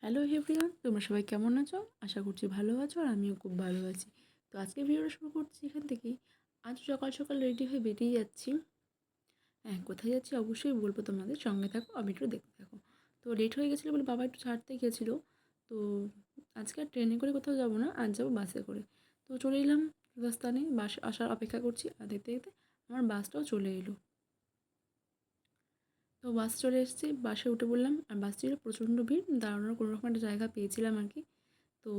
Hello everyone, তোমরা সবাই কেমন আছো? আশা করছি ভালো আছো আর আমিও খুব ভালো আছি। তো আজকে ভিডিওটা শুরু করছি এখান থেকেই। আজ সকাল সকাল রেডি হয়ে বেরিয়ে যাচ্ছি। হ্যাঁ, কোথায় যাচ্ছি অবশ্যই বলবো তোমাদের, সঙ্গে থাকো আর ভিডিও দেখতে থাকো। তো লেট হয়ে গেছিলো বলে বাবা একটু ছাড়তে গেছিলো। তো আজকে আর ট্রেনে করে কোথাও যাবো না, আজ যাবো বাসে করে। তো চলে এলাম রাস্তানে, বাস আসার অপেক্ষা করছি আর দেখতে দেখতে আমার বাসটাও চলে এলো। তো বাস চলে এসেছে, বাসে উঠে পড়লাম আর বাস ছিল প্রচণ্ড ভিড়, দাঁড়ানোর কোনো রকম একটা জায়গা পেয়েছিলাম আর কি। তো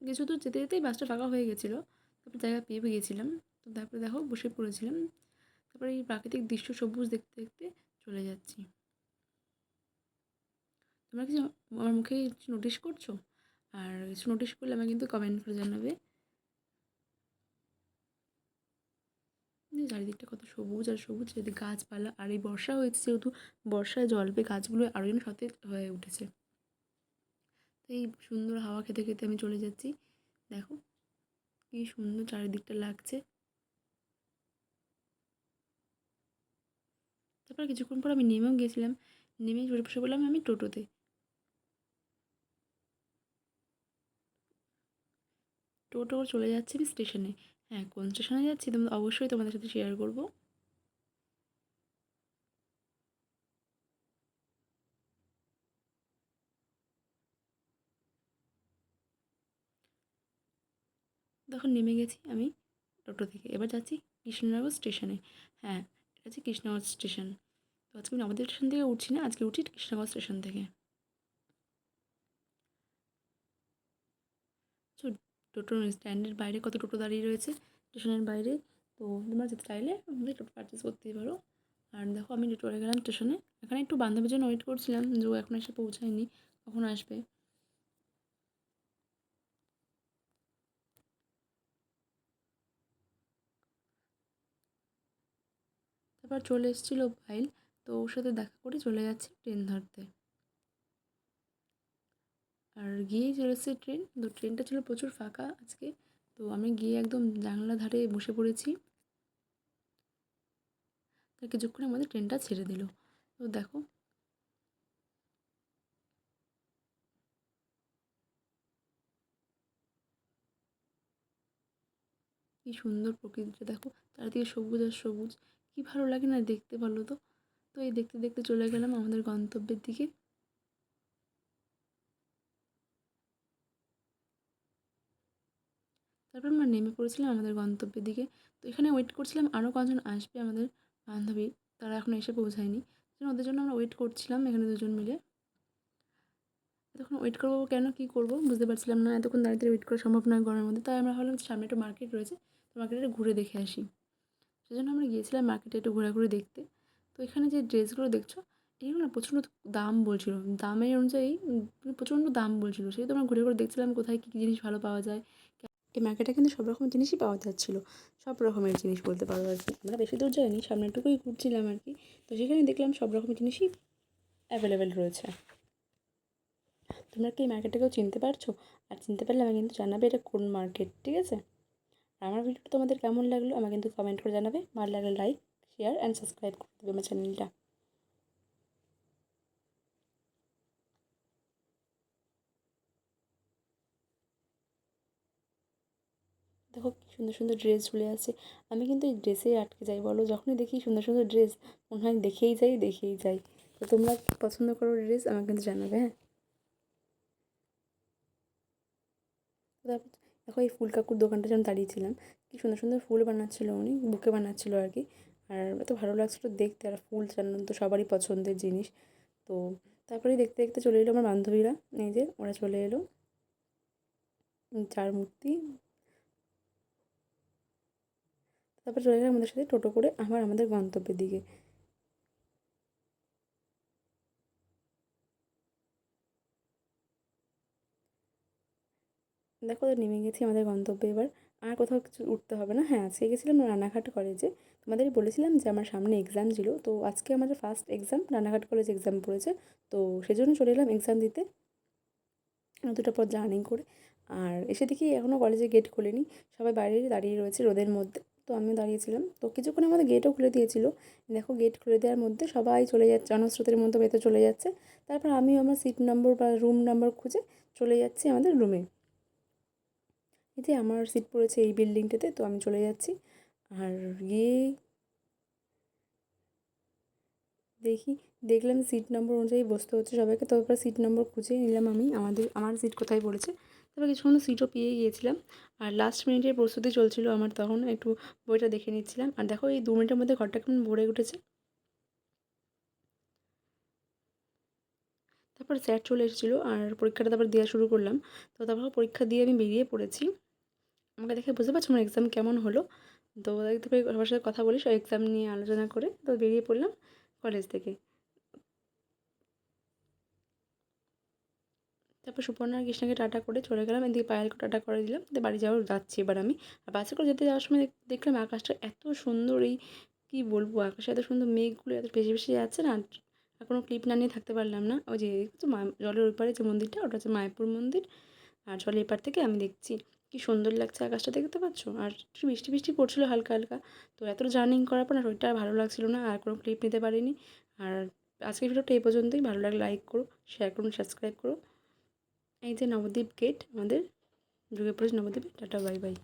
কিছু দূর যেতে যেতেই বাসটা ফাঁকা হয়ে গেছিলো, তারপর জায়গা পেয়ে গিয়েছিলাম। তো তারপরে দেখো বসে পড়েছিলাম, তারপরে এই প্রাকৃতিক দৃশ্য সবুজ দেখতে দেখতে চলে যাচ্ছি। তোমরা কিছু আমার মুখে কিছু নোটিস করছো? আর কিছু নোটিস করলে আমাকে কিন্তু কমেন্ট করে জানাবে। চারিদিকটা কত সবুজ আর সবুজ, চারিদিকে গাছপালা, আর এই বর্ষা হয়েছে যেহেতু, বর্ষায় জল পেয়ে গাছগুলো আরও যেন সতেজ হয়ে উঠেছে। তো এই সুন্দর হাওয়া খেতে খেতে আমি চলে যাচ্ছি। দেখো কি সুন্দর চারিদিকটা লাগছে। তারপর কিছুক্ষণ পর আমি নেমেও গেছিলাম, নেমেই বসে পড়লাম আমি টোটোতে। টোটো করে চলে যাচ্ছি আমি স্টেশনে। হ্যাঁ, কোন স্টেশনে যাচ্ছি অবশ্যই তোমাদের সাথে শেয়ার করব। তখন নেমে গেছি আমি টোটো থেকে, এবার যাচ্ছি কৃষ্ণনগর স্টেশনে। হ্যাঁ, এটা হচ্ছে কৃষ্ণনগর স্টেশন। তো আজকে আমি নবদ্বীপ স্টেশন থেকে উঠছি না, আজকে উঠছি কৃষ্ণনগর স্টেশন থেকে। তো টোটো স্ট্যান্ডের বাইরে কত টোটো দাঁড়িয়ে রয়েছে স্টেশনের বাইরে। তো তোমরা যেতে চাইলে আমাদের টোটো পারচেস করতেই পারো। আর দেখো আমি চলে গেলাম স্টেশনে। এখানে একটু বান্ধবীর জন্য ওয়েট করছিলাম, যে ও এখন এসে পৌঁছায়নি, কখন আসবে। তারপর চলে এসেছিলো পায়েল, তো ওর সাথে দেখা করে চলে যাচ্ছি ট্রেন ধরতে। আর গিয়েই চলে এসেছে ট্রেন। তো ট্রেনটা ছিল প্রচুর ফাঁকা আজকে। তো আমি গিয়ে একদম জানলার ধারে বসে পড়েছি। তার কিছুক্ষণের মধ্যে ট্রেনটা ছেড়ে দিল। তো দেখো কি সুন্দর প্রকৃতিটা, দেখো চারিদিকে সবুজ আর সবুজ, কি ভালো লাগে না দেখতে, বলো তো। তো এই দেখতে দেখতে চলে গেলাম আমাদের গন্তব্যের দিকে। তারপর আমরা নেমে পড়েছিলাম আমাদের গন্তব্যের দিকে। তো এখানে ওয়েট করছিলাম আরও কজন আসবে আমাদের বান্ধবী, তারা এখনও এসে পৌঁছায়নি। ওদের জন্য আমরা ওয়েট করছিলাম এখানে দুজন মিলে। এতক্ষণ ওয়েট করবো কেন, কী করবো বুঝতে পারছিলাম না, এতক্ষণ দাঁড়িয়ে দাঁড়িয়ে ওয়েট করা সম্ভব নয় গরমের মধ্যে। তাই আমরা ভাবলাম সামনে একটা মার্কেট রয়েছে, তো মার্কেটে ঘুরে দেখে আসি। সেজন্য আমরা গিয়েছিলাম মার্কেটে একটু ঘোরাঘুরি দেখতে। তো এখানে যে ড্রেসগুলো দেখছো, এগুলো না প্রচণ্ড দাম বলছিল, দামের অনুযায়ী প্রচণ্ড দাম বলছিল। সেই তো আমরা ঘুরে ঘুরে দেখছিলাম কোথায় কী কী জিনিস ভালো পাওয়া যায়। এই মার্কেটে কিন্তু সব রকম জিনিসই পাওয়া যাচ্ছিলো, সব রকমের জিনিস বলতে পারো আর কি। আমরা বেশি দূর যাইনি, সামনেটুকুই ঘুরছিলাম আর কি। তো সেখানে দেখলাম সব রকম জিনিসই অ্যাভেলেবেল রয়েছে। তোমরা কি এই মার্কেটটাকেও চিনতে পারছো? আর চিনতে পারলে আমাকে কিন্তু জানাবে এটা কোন মার্কেট, ঠিক আছে? আর আমার ভিডিওটা তোমাদের কেমন লাগলো আমাকে কিন্তু কমেন্ট করে জানাবে। ভালো লাগলে লাইক, শেয়ার অ্যান্ড সাবস্ক্রাইব করে দেবে আমার চ্যানেলটা। দেখো কি সুন্দর সুন্দর ড্রেস ঝুলে আছে। আমি কিন্তু এই ড্রেসেই আটকে যাই, বলো, যখনই দেখি সুন্দর সুন্দর ড্রেস মনে হয় দেখেই যাই দেখেই যাই। তো তোমরা কি পছন্দ করো ড্রেস আমাকে কিন্তু জানাবে, হ্যাঁ। তারপর দেখো এই ফুল কাকুর দোকানটা যখন দাঁড়িয়েছিলাম, কি সুন্দর সুন্দর ফুল বানাচ্ছিলো উনি, বুকে বানাচ্ছিলো আর কি। আর এত ভালো লাগছিলো দেখতে, আর ফুল সাধারণত সবারই পছন্দের জিনিস। তো তারপরেই দেখতে দেখতে চলে এলো আমার বান্ধবীরা, এই যে ওরা চলে এলো, চার মূর্তি। তারপর চলে গেলাম আমাদের সাথে টোটো করে আমাদের গন্তব্যের দিকে। দেখো নেমে গেছি আমাদের গন্তব্যে এবার। আর কোথাও কিছু উঠতে হবে না। হ্যাঁ, আজকে গেছিলাম রানাঘাট কলেজে। তোমাদেরই বলেছিলাম যে আমার সামনে এক্সাম ছিল, তো আজকে আমাদের ফার্স্ট এক্সাম, রানাঘাট কলেজে এক্সাম পড়েছে। তো সেজন্য চলে এলাম এক্সাম দিতে, 2টা পথ জার্নি করে। আর এসে দেখি এখনও কলেজের গেট খোলেনি, সবাই বাইরে দাঁড়িয়ে রয়েছে রোদের মধ্যে। তো আমিও দাঁড়িয়েছিলাম। তো কিছুক্ষণ আমাদের গেটও খুলে দিয়েছিল। দেখো গেট খুলে দেওয়ার মধ্যে সবাই চলে যাচ্ছে, জনস্রোতের মতো ভেতরে চলে যাচ্ছে। তারপর আমিও আমার সিট নম্বর বা রুম নাম্বার খুঁজে চলে যাচ্ছি আমাদের রুমে। এই যে আমার সিট পড়েছে এই বিল্ডিংটাতে, তো আমি চলে যাচ্ছি। আর গিয়ে দেখলাম সিট নম্বর অনুযায়ী বসতে হচ্ছে সবাইকে। তারপর সিট নম্বর খুঁজে নিলাম আমি, আমার সিট কোথায় পড়েছে। তারপর কিছুক্ষণ সিটও পেয়ে গিয়েছিলাম। আর লাস্ট মিনিটের প্রস্তুতি চলছিল আমার, তখন একটু বইটা দেখে নিচ্ছিলাম। আর দেখো এই 2 মিনিটের মধ্যে ঘরটা কেমন ভরে উঠেছে। তারপর স্যার চলে এসেছিলো আর পরীক্ষাটা তারপর দেওয়া শুরু করলাম। তো তারপর পরীক্ষা দিয়ে আমি বেরিয়ে পড়েছি। আমাকে দেখে বুঝতে পারছো আমার এক্সাম কেমন হলো। তো তারপরে সবার সাথে কথা বলি, সব এক্সাম নিয়ে আলোচনা করে তো বেরিয়ে পড়লাম কলেজ থেকে। তারপর সুপর্ণা আর কৃষ্ণাকে টাটা করে চলে গেলাম। এদিকে পায়েলকে টাটা করে দিলাম। দিয়ে বাড়ি যাচ্ছি এবার আমি। আর বাসে করে যেতে যাওয়ার সময় দেখলাম আকাশটা এত সুন্দর, এই কী বলবো, আকাশে এত সুন্দর মেঘগুলো এত ভেসে ভেসে যাচ্ছে না। আর কোনো ক্লিপ না নিয়ে থাকতে পারলাম না। ওই যে দেখছো জলের ওই পারে যে মন্দিরটা, ওটা হচ্ছে মায়াপুর মন্দির। আর জলের এপার থেকে আমি দেখছি কি সুন্দর লাগছে আকাশটা, দেখতে পাচ্ছ। আর একটু বৃষ্টি বৃষ্টি পড়ছিল হালকা হালকা। তো এত জার্নি করার পর না শরীরটা আর ভালো লাগছিল না, আর কোনো ক্লিপ নিতে পারিনি। আর আজকের ভিডিওটা এই পর্যন্তই। ভালো লাগলে লাইক করো, শেয়ার করুন, সাবস্ক্রাইব করো। এই যে নবদ্বীপ গেট আমাদের, ঢুকে পড়েছি নবদ্বীপে। Tata bye bye.